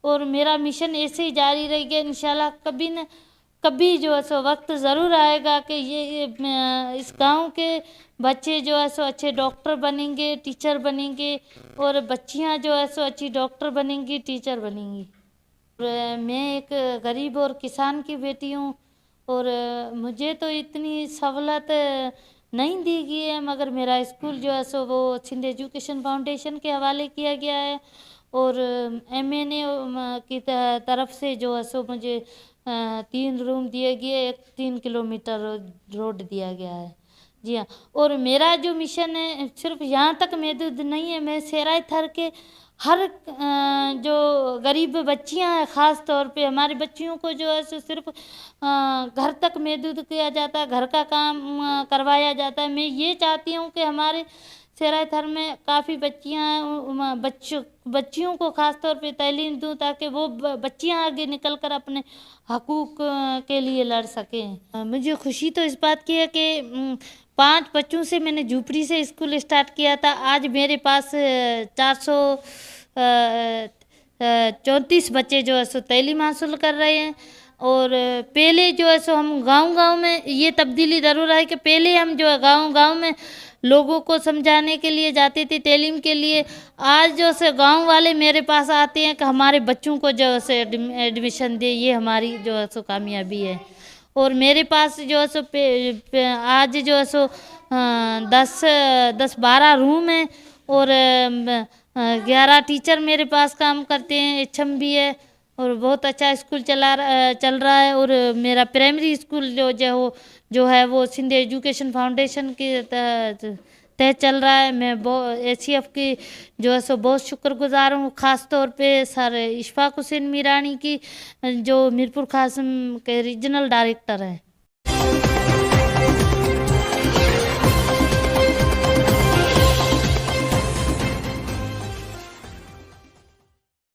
और मेरा मिशन ऐसे ही जारी रहेगा इंशाल्लाह। कभी न कभी जो है सो वक्त ज़रूर आएगा कि इस गांव के बच्चे जो है सो अच्छे डॉक्टर बनेंगे, टीचर बनेंगे, और बच्चियां जो है सो अच्छी डॉक्टर बनेंगी, टीचर बनेंगी। और मैं एक गरीब और किसान की बेटी हूँ, और मुझे तो इतनी सहूलत नहीं दी गई है, मगर मेरा स्कूल जो है सो वो सिंध एजुकेशन फाउंडेशन के हवाले किया गया है, और एमएनए की तरफ से जो है सो मुझे 3 रूम दिए गए, एक 3 किलोमीटर रोड दिया गया है। जी हाँ, और मेरा जो मिशन है सिर्फ यहाँ तक महदूद नहीं है। मैं सेराई थर के हर जो गरीब बच्चियां हैं, ख़ास तौर पे हमारी बच्चियों को जो है सो सिर्फ घर तक महदूद किया जाता है, घर का काम करवाया जाता है। मैं ये चाहती हूँ कि हमारे सेराई थर में काफ़ी बच्चियां हैं, बच्चियों को ख़ास तौर पे तालीम दूँ, ताकि वो बच्चियां आगे निकल कर अपने हकूक़ के लिए लड़ सकें। मुझे खुशी तो इस बात की है कि 5 बच्चों से मैंने झूपड़ी से स्कूल स्टार्ट किया था। आज मेरे पास 434 बच्चे जो है सो तालीम हासिल कर रहे हैं। और पहले जो है सो हम गांव-गांव में ये तब्दीली ज़रूर आई कि पहले हम जो है गांव-गांव में लोगों को समझाने के लिए जाते थे, तालीम के लिए। आज जो से गांव वाले मेरे पास आते हैं कि हमारे बच्चों को जो है सो एडमिशन दे, ये हमारी जो है सो कामयाबी है। और मेरे पास जो है सो आज जो है सो 10-12 रूम है, और 11 टीचर मेरे पास काम करते हैं, एचएम भी है, और बहुत अच्छा स्कूल चल रहा है। और मेरा प्राइमरी स्कूल जो है वो सिंध एजुकेशन फाउंडेशन के तहत चल रहा है। मैं एसीएफ की जो है सो बहुत शुक्रगुजार हूँ, ख़ास तौर पे सर इशफाक हुसैन मीरानी की, जो मीरपुर कासिम के रीजनल डायरेक्टर हैं।